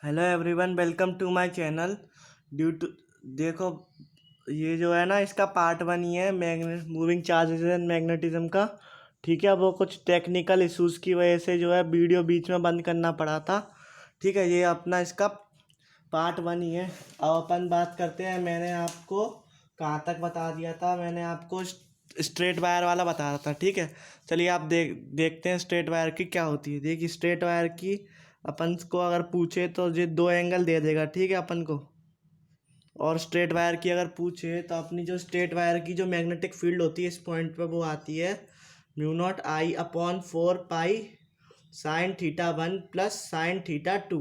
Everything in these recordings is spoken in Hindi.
Hello everyone, welcome to my channel. Due to देखो, ये जो है ना, इसका पार्ट 1 ही है, magnet moving charges and magnetism का। ठीक है, वो कुछ टेक्निकल इश्यूज की वजह से जो है वीडियो बीच में बंद करना पड़ा था। ठीक है, ये अपना इसका पार्ट 1 ही है। अब अपन बात करते हैं। मैंने आपको कहाँ तक बता दिया था? मैंने आपको स्ट्रेट वायर वाला बताया था। ठीक है, चलिए आप देखते हैं स्ट्रेट वायर की क्या होती है। देखिए, स्ट्रेट वायर की अपन को अगर पूछे तो ये दो एंगल दे देगा। ठीक है, अपन को। और स्ट्रेट वायर की अगर पूछे तो अपनी जो स्ट्रेट वायर की जो मैग्नेटिक फील्ड होती है इस पॉइंट पे, वो आती है μ0I/4 pi sine theta 1 plus sine theta 2।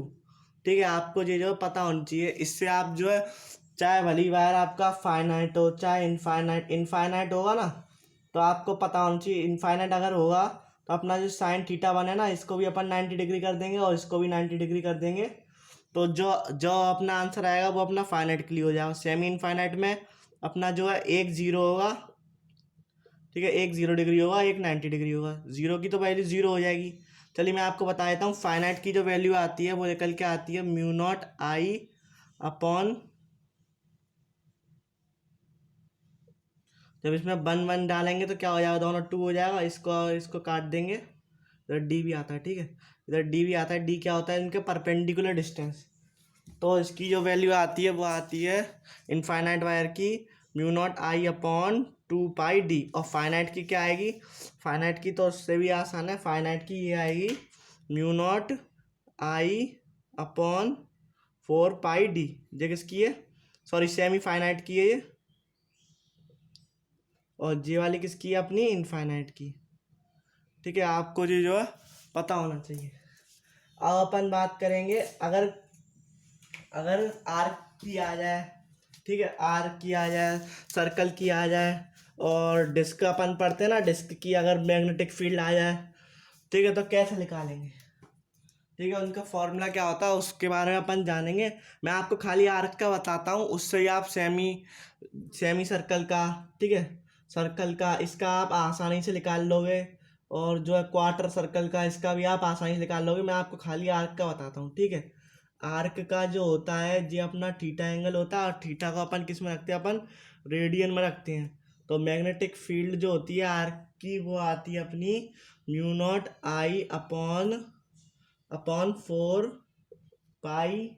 ठीक है, आपको ये जो पता होना चाहिए। इससे आप जो है, चाहे भली वायर आपका फाइनाइट हो चाहे इनफाइनाइट इनफाइनाइट होगा ना, तो आपको पता होना चाहिए। इनफाइनाइट अगर होगा तो अपना जो साइन थीटा 1 है ना, इसको भी अपन 90 डिग्री कर देंगे और इसको भी 90 डिग्री कर देंगे। तो जो जो अपना आंसर आएगा वो अपना फाइनाइट के लिए हो जाएगा। सेमी इनफाइनाइट में अपना जो है एक जीरो होगा। ठीक है, एक 0 डिग्री होगा, एक 90 डिग्री होगा। जीरो की तो वैल्यू जीरो हो जाएगी। चलिए मैं आपको बता देता हूँ। फाइनाइट की जो वैल्यू आती है वो निकल के आती है μ0I/, जब इसमें 1 1 डालेंगे तो क्या हो जाएगा, दोनों 2 हो जाएगा। इसको इसको काट देंगे। इधर डी भी आता है। ठीक है, इधर डी भी आता है। डी क्या होता है? इनके परपेंडिकुलर डिस्टेंस। तो इसकी जो वैल्यू आती है वो आती है इनफाइनाइट वायर की μ0I/2 पाई डी। और फाइनाइट की क्या आएगी? फाइनाइट की तो उससे भी आसान है। फाइनाइट की ये आएगी μ0I/4 पाई डी। ये किसकी है? सॉरी, सेमी फाइनाइट की है ये। और ये वाली किसकी है? अपनी इनफाइनाइट की। ठीक है, आपको ये जो है पता होना चाहिए। अब अपन बात करेंगे, अगर अगर आर्क की आ जाए। ठीक है, आर्क की आ जाए, सर्कल की आ जाए, और डिस्क अपन पढ़ते हैं ना, डिस्क की अगर मैग्नेटिक फील्ड आ जाए। ठीक है, तो कैसे निकालेंगे? ठीक है, उनका फॉर्मूला क्या होता है उसके बारे में अपन जानेंगे। मैं आपको खाली आर्क का बताता हूँ, उससे ही आप सेमी सेमी सर्कल का, ठीक है, सर्कल का इसका आप आसानी से निकाल लोगे। और जो है क्वार्टर सर्कल का, इसका भी आप आसानी से निकाल लोगे। मैं आपको खाली आर्क का बताता हूँ। ठीक है, आर्क का जो होता है ये अपना थीटा एंगल होता है। और थीटा को अपन किस में रखते हैं? अपन रेडियन में रखते हैं। तो मैग्नेटिक फील्ड जो होती है आर्क की, वो आती है अपनी μ0I/4 पाई,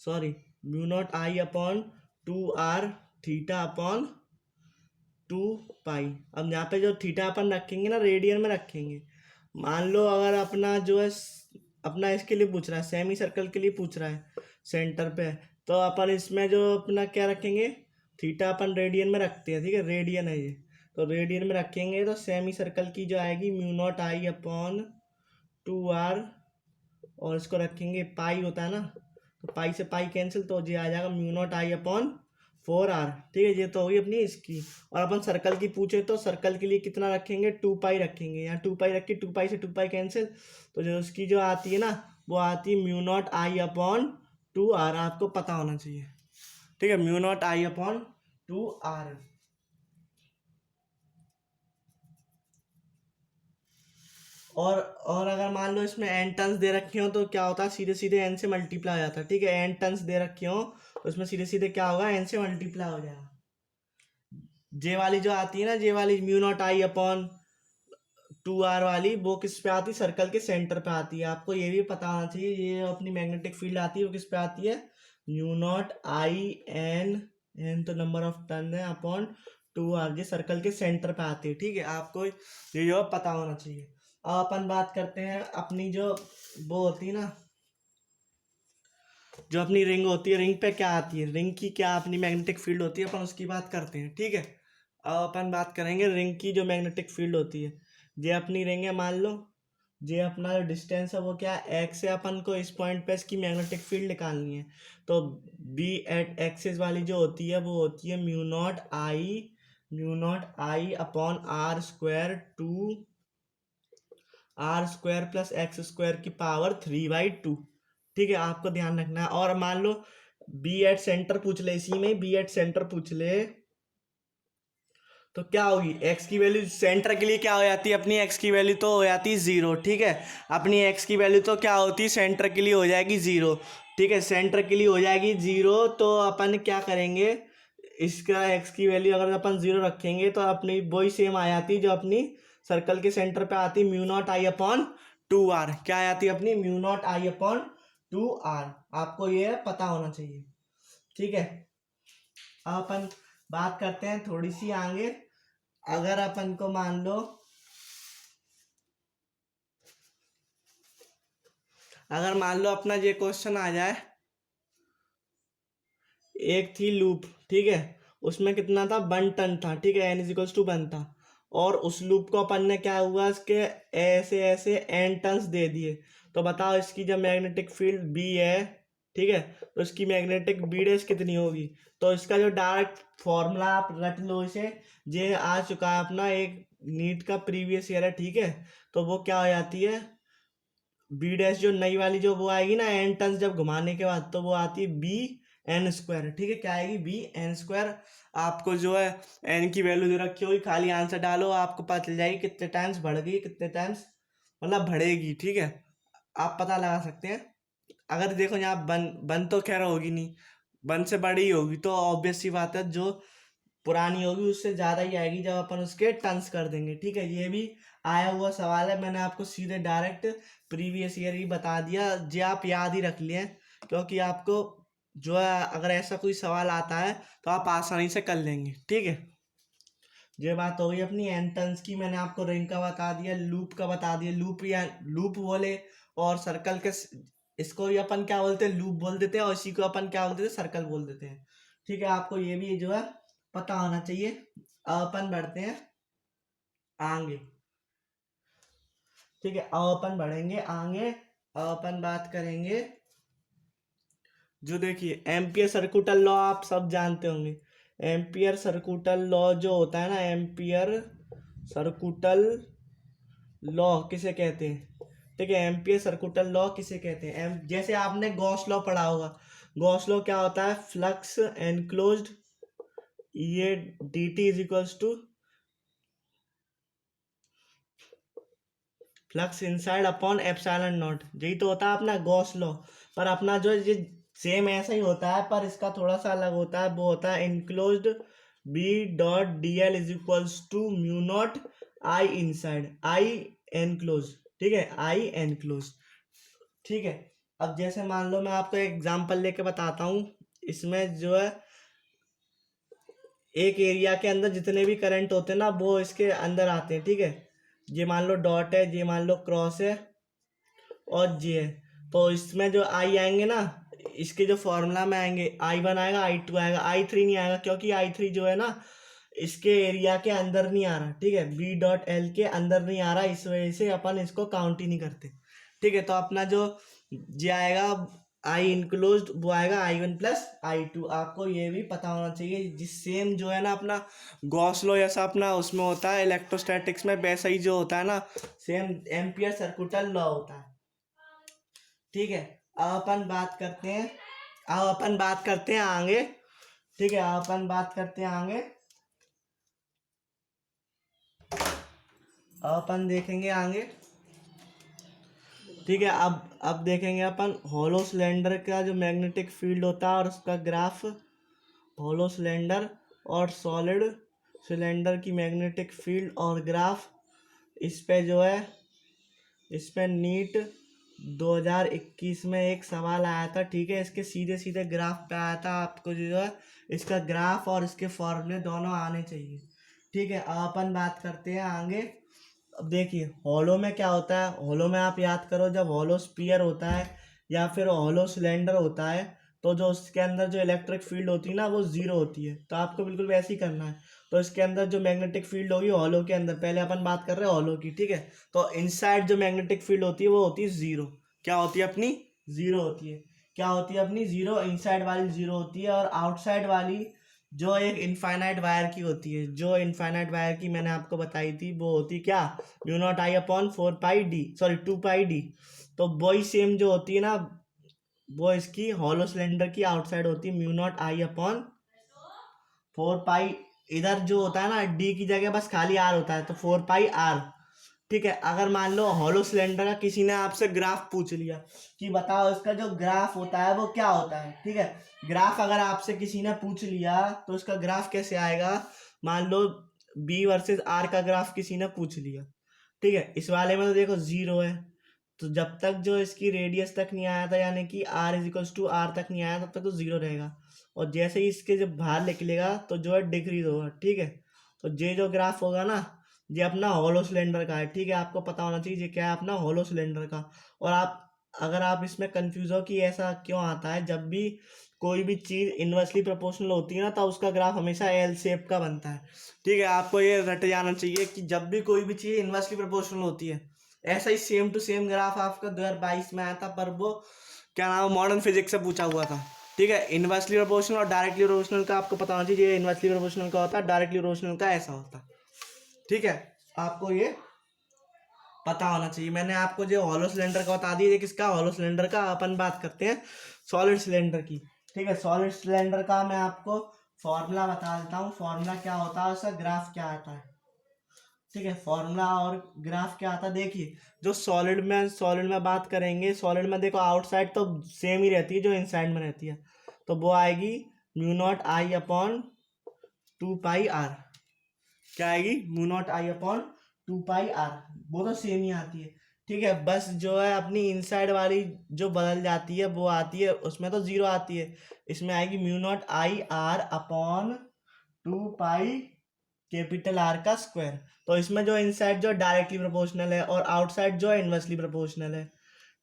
सॉरी, μ0I/2R थीटा/2 पाई। अब यहाँ पे जो थीटा अपन रखेंगे ना, रेडियन में रखेंगे। मान लो अगर अपना जो है अपना इसके लिए पूछ रहा है, सेमी सर्कल के लिए पूछ रहा है, सेंटर पे, तो अपन इसमें जो अपना क्या रखेंगे? थीटा अपन रेडियन में रखते हैं। ठीक है, रेडियन है ये, तो रेडियन में रखेंगे। तो सेमी सर्कल की जो आएगी μ0I/2R, और इसको रखेंगे पाई होता है ना, तो पाई से पाई कैंसिल, तो ये आ जाएगा μ0I/4R। ठीक है, ये तो होगी अपनी इसकी। और अपन सर्कल की पूछे तो सर्कल के लिए कितना रखेंगे? 2 पाई रखेंगे। यहाँ 2 पाई रख के 2 पाई से 2 पाई कैंसिल, तो जो उसकी जो आती है ना, वो आती है μ0I/2R। आपको पता होना चाहिए। ठीक है, μ0I/2R। और अगर मान लो इसमें एन टर्न्स दे रखे हो तो क्या होता है? सीधे सीधे एन से मल्टीप्लाई हो जाता है। ठीक है, एन टर्न्स दे रखे हो तो इसमें सीधे सीधे क्या होगा? एन से मल्टीप्लाई हो जाएगा। जे वाली जो आती है ना, जे वाली μ0I/2R वाली, वो किस पे आती है? सर्कल के सेंटर पे आती है। आपको ये भी पता होना चाहिए, ये अपनी मैग्नेटिक फील्ड आती है वो किस पे आती है? μ0I/n, एन तो नंबर ऑफ टर्न है, अपॉन 2R, ये सर्कल के सेंटर पे आती है। ठीक है, आपको ये जो पता होना चाहिए। अब अपन बात करते हैं अपनी जो वो होती है ना, जो अपनी रिंग होती है। रिंग पे क्या आती है? रिंग की क्या अपनी मैग्नेटिक फील्ड होती है? अपन उसकी बात करते हैं। ठीक है, अब अपन बात करेंगे रिंग की जो मैग्नेटिक फील्ड होती है। ये अपनी रिंग है, मान लो। ये अपना जो डिस्टेंस है वो क्या है? एक्स से अपन को इस पॉइंट पे इसकी मैग्नेटिक फील्ड निकालनी है। तो बी एट एक्सिस वाली जो होती है वो होती है μ0I/r² 2r² + x² की पावर 3/2। ठीक है, आपको ध्यान रखना है। और मान लो बी एट सेंटर पूछ ले, इसी में बी एट सेंटर पूछ ले, तो क्या होगी, एक्स की वैल्यू सेंटर के लिए क्या हो जाती है अपनी, एक्स की वैल्यू तो हो जाती है 0, ठीक है। अपनी एक्स की वैल्यू तो क्या होती है, सेंटर के लिए हो जाएगी 0, ठीक है। सेंटर के लिए हो जाएगी 0, तो अपन क्या करेंगे, इसका एक्स की वैल्यू अगर अपन 0 रखेंगे तो अपनी वही सेम आ जाती है जो अपनी सर्कल के सेंटर पे आती है, mu naught I upon 2r। क्या आती है अपनी, mu naught I upon 2r। आपको ये पता होना चाहिए, ठीक है। अब अपन बात करते हैं थोड़ी सी आगे। अगर अपन को मान लो, अगर मान लो अपना ये क्वेश्चन आ जाए, एक थी लूप, ठीक है, उसमें कितना था, 1 टन था, ठीक है, n=1 था, और उस लूप को अपन ने क्या हुआ, इसके ऐसे ऐसे n टन्स दे दिए। तो बताओ इसकी जब मैग्नेटिक फील्ड b है, ठीक है, तो इसकी मैग्नेटिक b डैश कितनी होगी। तो इसका जो डायरेक्ट फॉर्मूला आप रट लो इसे, ये आ चुका है अपना एक नीट का प्रीवियस ईयर है, ठीक है। तो वो क्या हो जाती है, बी डैश जो नई वाली जो वो आएगी ना एन टर्न्स जब घुमाने के बाद, तो वो आती है बी एन स्क्वायर, ठीक है। क्या आएगी, बी एन स्क्वायर। आपको जो है एन की वैल्यू जो रखी होगी, खाली आंसर डालो, आपको पता चल जाएगी कितने टाइम्स बढ़ गई, कितने टाइम्स मतलब बढ़ेगी, ठीक है। आप पता लगा सकते हैं। अगर देखो यहाँ बन बन तो खैर होगी नहीं, बन से बड़ी होगी, तो ऑब्वियस सी बात है जो पुरानी होगी उससे ज़्यादा ही आएगी जब अपन उसके टर्न्स कर देंगे, ठीक है। ये भी आया हुआ सवाल है, मैंने आपको सीधे डायरेक्ट प्रीवियस ईयर ही बता दिया, जे आप याद ही रख लिए, क्योंकि आपको जो है अगर ऐसा कोई सवाल आता है तो आप आसानी से कर लेंगे, ठीक है। ये बात हो गई अपनी एन टर्न्स की, मैंने आपको रिंग का बता दिया, लूप का बता दिया, लूप या लूप बोले और सर्कल के, इसको ही अपन क्या बोलते हैं, लूप बोल देते हैं, और इसी को अपन क्या बोलते हैं, सर्कल बोल देते हैं, ठीक है। आपको ये भी जो है पता होना चाहिए। अब अपन बढ़ते हैं आगे, ठीक है। अब अपन बढ़ेंगे आगे, अब अपन बात करेंगे, जो देखिए एम्पियर सर्कुटल लॉ आप सब जानते होंगे। एम्पियर सर्कुटल लॉ जो होता है ना, एम्पियर सर्कुटल लॉ किसे कहते हैं, ठीक है। एम्पियर सर्कुटल लॉ किसे कहते हैं, जैसे आपने गॉस लॉ पढ़ा होगा। गॉस लॉ क्या होता है, फ्लक्स एनक्लोज्ड ये D T is equals to flux inside upon epsilon naught, यही तो होता है अपना गॉस लॉ। पर अपना जो ये सेम ऐसा ही होता है, पर इसका थोड़ा सा अलग होता है, वो होता है enclosed B dot D L is equals to mu naught I inside I enclose, ठीक है, आई एनक्लोज, ठीक है। अब जैसे मान लो मैं आपको एग्जांपल लेके बताता हूँ, इसमें जो है एक एरिया के अंदर जितने भी करंट होते हैं ना वो इसके अंदर आते हैं, ठीक है। ये मान लो डॉट है, ये मान लो क्रॉस है, और ये है। तो इसमें जो आई आएंगे ना, इसके जो फॉर्मूला में आएंगे, I1 आएगा, I2 आएगा, I3 नहीं आएगा, क्योंकि I3 जो है ना इसके एरिया के अंदर नहीं आ रहा, ठीक है, बी डॉट एल के अंदर नहीं आ रहा, इस वजह से अपन इसको काउंट ही नहीं करते, ठीक है। तो अपना जो ये आएगा आई इनक्लोज्ड वो आएगा I1 प्लस I2। आपको ये भी पता होना चाहिए, जिस सेम जो है ना अपना गॉस लॉ जैसा अपना उसमें होता है इलेक्ट्रोस्टैटिक्स में, वैसा ही जो होता है ना सेम एम्पियर सर्कुटल लॉ होता है, ठीक है। अब अपन बात करते हैं, अब अपन बात करते हैं आगे, ठीक है। अब अपन बात करते हैं आगे, अब अपन देखेंगे आगे, ठीक है। अब देखेंगे अपन हॉलो सिलेंडर का जो मैग्नेटिक फील्ड होता है और उसका ग्राफ, हॉलो सिलेंडर और सॉलिड सिलेंडर की मैग्नेटिक फील्ड और ग्राफ। इस पे जो है, इस पे नीट 2021 में एक सवाल आया था, ठीक है। इसके सीधे सीधे ग्राफ पे आया था, आपको जो है इसका ग्राफ और इसके फॉर्मूले दोनों आने चाहिए, ठीक है। अब अपन बात करते हैं आगे। अब देखिए हॉलो में क्या होता है, हॉलो में आप याद करो, जब हॉलो स्पीयर होता है या फिर हॉलो सिलेंडर होता है, तो जो उसके अंदर जो इलेक्ट्रिक फील्ड होती है ना वो जीरो होती है, तो आपको बिल्कुल वैसे ही करना है। तो इसके अंदर जो मैग्नेटिक फील्ड होगी हॉलो के अंदर, पहले अपन बात कर रहे हैं हॉलो की, ठीक है। तो इनसाइड जो मैग्नेटिक फील्ड होती है वो होती है जीरो। क्या होती है अपनी, जीरो होती है। क्या होती है अपनी, जीरो। इनसाइड वाली जीरो होती है, और आउटसाइड वाली जो एक इनफाइनाइट वायर की होती है, जो इनफाइनाइट वायर की मैंने आपको बताई थी, वो होती क्या, mu naught I upon 4 pi D, sorry 2 pi D. तो वही सेम जो होती है ना, वो इसकी हॉलो सिलेंडर की आउटसाइड होती है, म्यू नॉट आई अपॉन 4 पाई इधर जो होता है ना डी की जगह बस खाली आर होता है, तो 4 पाई आर। ठीक है, अगर मान लो हॉलो सिलेंडर का किसी ने आपसे ग्राफ पूछ लिया कि बताओ इसका जो ग्राफ होता है वो क्या होता है, ठीक है, ग्राफ अगर आपसे किसी ने पूछ लिया तो उसका ग्राफ कैसे आएगा। मान लो बी वर्सेस आर का ग्राफ किसी ने पूछ लिया, ठीक है, इस वाले में तो देखो 0 है, तो जब तक जो इसकी रेडियस तक नहीं आया था, यानी कि r इज टू आर तक नहीं आया, तब तक तो 0 रहेगा। और जैसे ही इसके जब बाहर निकलेगा तो जो है डिक्रीज होगा, ठीक है। तो ये जो ग्राफ होगा ना, ये अपना हॉलो सिलेंडर का है, ठीक है, आपको पता होना चाहिए ये क्या है, अपना हॉलो सिलेंडर का। और आप अगर आप इसमें कंफ्यूज हो कि ऐसा क्यों आता है, जब भी कोई भी चीज़ इन्वर्सली प्रोपोर्शनल होती है ना, तो उसका ग्राफ हमेशा एल शेप का बनता है, ठीक है। आपको ये रट जाना चाहिए कि जब भी कोई भी चीज़ इन्वर्सली प्रोपोर्शनल होती है, ऐसा ही सेम टू सेम ग्राफ आपका 2022 में आया था, पर वो क्या नाम मॉडर्न फिजिक्स से पूछा हुआ था, ठीक है। इन्वर्सली प्रोपोर्शनल और डायरेक्टली प्रोपोर्शनल का आपको पता होना चाहिए, इन्वर्सली प्रोपोर्शनल का होता है, डायरेक्टली प्रोपोर्शनल का ऐसा होता है, ठीक है, आपको ये पता होना चाहिए। मैंने आपको जो हॉलो सिलेंडर का बता दिया, किसका हॉलो सिलेंडर का। अपन बात करते हैं सॉलिड सिलेंडर की, ठीक है। सॉलिड सिलेंडर का मैं आपको फॉर्मूला बता देता हूँ, फॉर्मूला क्या होता है, उसका ग्राफ क्या आता है, ठीक है। फॉर्मूला और ग्राफ क्या आता है, देखिए जो सॉलिड में बात करेंगे, सॉलिड में देखो आउटसाइड तो सेम ही रहती है जो इनसाइड में रहती है, तो वो आएगी mu naught I upon 2 pi R. क्या आएगी, mu naught I upon 2 pi R, वो तो सेम ही आती है, ठीक है। बस जो है अपनी इनसाइड वाली जो बदल जाती है वो आती है, उसमें तो 0 आती है, इसमें आएगी mu naught I R upon 2 pi capital R का स्क्वायर। तो इसमें जो इनसाइड जो डायरेक्टली प्रोपोर्शनल है और आउटसाइड जो है इनवर्सली प्रोपोर्शनल है,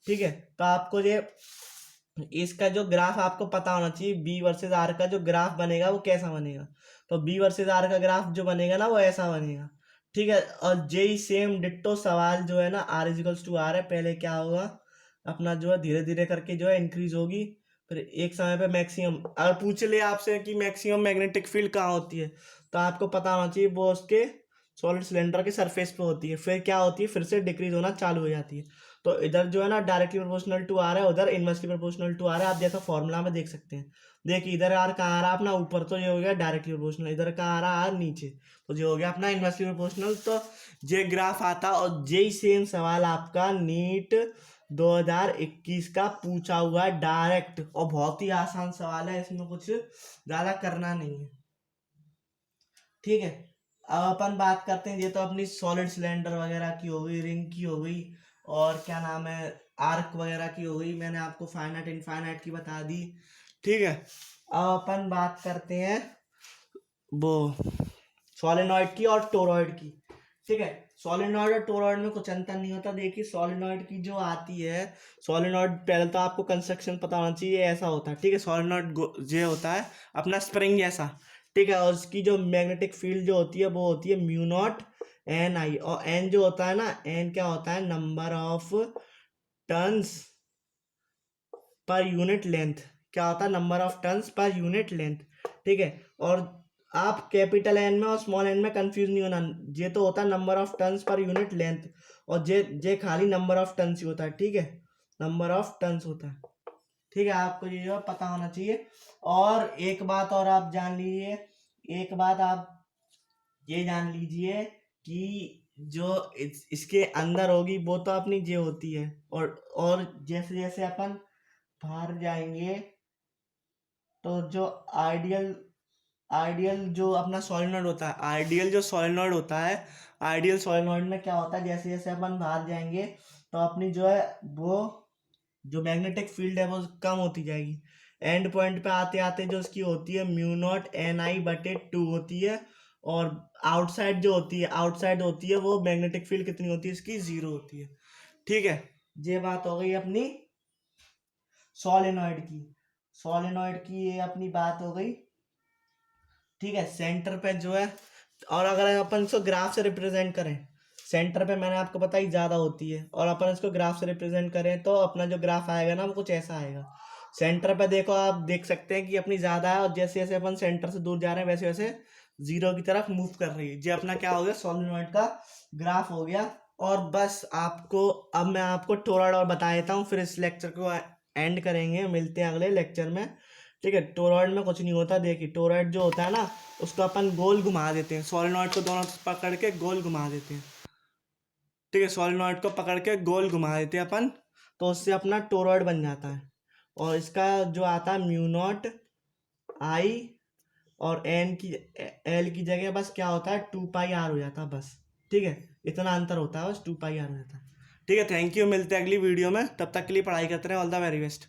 ठीक है। तो आपको ये इसका जो ग्राफ आपको पता होना चाहिए, बी वर्सेस आर का जो ग्राफ बनेगा वो कैसा बनेगा। तो बी वर्सेस आर का ग्राफ जो बनेगा ना वो ऐसा बनेगा, ठीक है। और जे सेम डिट्टो सवाल जो है ना, आर इजिकल्स टू आर है, पहले क्या होगा अपना जो है धीरे धीरे करके जो है इंक्रीज होगी, फिर एक समय पे मैक्सिमम, अगर पूछ ले आपसे कि मैक्सिमम मैग्नेटिक फील्ड कहाँ होती है, तो आपको पता होना चाहिए वो उसके सॉलिड सिलेंडर के सरफेस पे होती है, फिर क्या होती है, फिर से डिक्रीज होना चालू हो जाती है। तो इधर जो है ना डायरेक्टली प्रोपोर्शनल टू आर है, उधर इनवर्सली प्रोपोर्शनल टू आर है, आप जैसा फॉर्मूला में देख सकते हैं। देखिए इधर आर कहाँ आ रहा है अपना ऊपर, तो ये हो गया डायरेक्टली प्रोपोर्शनल, इधर कहाँ आ रहा है आर नीचे, तो ये हो गया अपना इनवर्सली प्रोपोर्शनल। तो ये ग्राफ आता, और जे सेम सवाल आपका नीट 2021 का पूछा हुआ है डायरेक्ट, और बहुत ही आसान सवाल है, इसमें कुछ ज्यादा करना नहीं है, ठीक है। अब अपन बात करते हैं, ये तो अपनी सॉलिड सिलेंडर वगैरह की हो गई, रिंग की हो गई, और क्या नाम है आर्क वगैरह की हो गई, मैंने आपको फाइनाइट इनफाइनाइट की बता दी, ठीक है। अब अपन बात करते हैं वो सोलेनॉइड की और टोरॉइड की, ठीक है। सोलेनॉइड और टोरॉइड में कुछ अंतर नहीं होता। देखिए सोलेनॉइड की जो आती है, सोलेनॉइड पहले तो आपको कंस्ट्रक्शन पता होना चाहिए, ऐसा होता है, ठीक है। सोलेनॉइड ये होता है अपना स्प्रिंग जैसा, ठीक है, और उसकी जो मैग्नेटिक फील्ड जो होती है वो होती है म्यू नॉट एन आई, और एन जो होता है ना, एन क्या होता है, number of turns per unit length, क्या होता है, number of turns per unit length, ठीक है। और आप कैपिटल एन में और स्मॉल एन में कंफ्यूज नहीं होना, ये तो होता है number of turns per unit length, और जे खाली नंबर ऑफ टर्न्स ही होता है, ठीक है, नंबर ऑफ टर्न्स होता है, ठीक है। आपको ये जो पता होना चाहिए। और एक बात और आप जान लीजिए, एक बात आप ये जान लीजिए कि जो इसके अंदर होगी वो तो अपनी जे होती है, और जैसे जैसे अपन बाहर जाएंगे तो जो आइडियल आइडियल जो अपना सोलेनॉइड होता है, आइडियल जो सोलेनॉइड होता है, आइडियल सोलेनॉइड में क्या होता है, जैसे जैसे अपन बाहर जाएंगे तो अपनी जो है वो जो मैग्नेटिक फील्ड है वो कम होती जाएगी, एंड पॉइंट पे आते आते जो उसकी होती है म्यू नॉट एन आई बटे 2 होती है, और आउटसाइड जो होती है, आउटसाइड होती है वो मैग्नेटिक फील्ड कितनी होती है इसकी, 0 होती है, ठीक है। ये बात हो गई अपनी सोलेनॉइड की, सोलेनॉइड की ये अपनी बात हो गई, ठीक है। सेंटर पे जो है, और अगर अपन इसको ग्राफ से रिप्रेजेंट करें, सेंटर पे मैंने आपको बताई ज्यादा होती है, और अपन इसको ग्राफ से रिप्रेजेंट करें तो अपना जो ग्राफ आएगा ना वो कुछ ऐसा आएगा। सेंटर पे देखो, आप देख सकते हैं कि अपनी ज्यादा है, और जैसे जैसे अपन सेंटर से दूर जा रहे हैं वैसे वैसे 0 की तरफ मूव कर रही है। ये अपना क्या हो गया, सोलेनॉइड का ग्राफ हो गया। और बस आपको अब मैं आपको थोड़ा और बता देता हूँ, फिर इस लेक्चर को एंड करेंगे, मिलते हैं अगले लेक्चर में, ठीक है, टोरॉइड में कुछ नहीं होता। देखिए टोरॉइड जो होता है ना, उसको अपन गोल घुमा देते हैं, सोलेनॉइड को दोनों पकड़ के गोल घुमा देते हैं। ठीक है, सोलेनॉइड को पकड़ के गोल घुमा देते हैं अपन, तो उससे अपना टोरॉइड बन जाता है। और इसका जो आता है म्यू नॉट आई, और एन की एल की जगह बस क्या होता है 2 पाई आर हो जाता है बस। ठीक है, इतना अंतर होता है, बस 2 पाई आर हो जाता है। ठीक है, थैंक यू, मिलते हैं अगली वीडियो में, तब तक के लिए पढ़ाई करते रहे, ऑल द वेरी बेस्ट।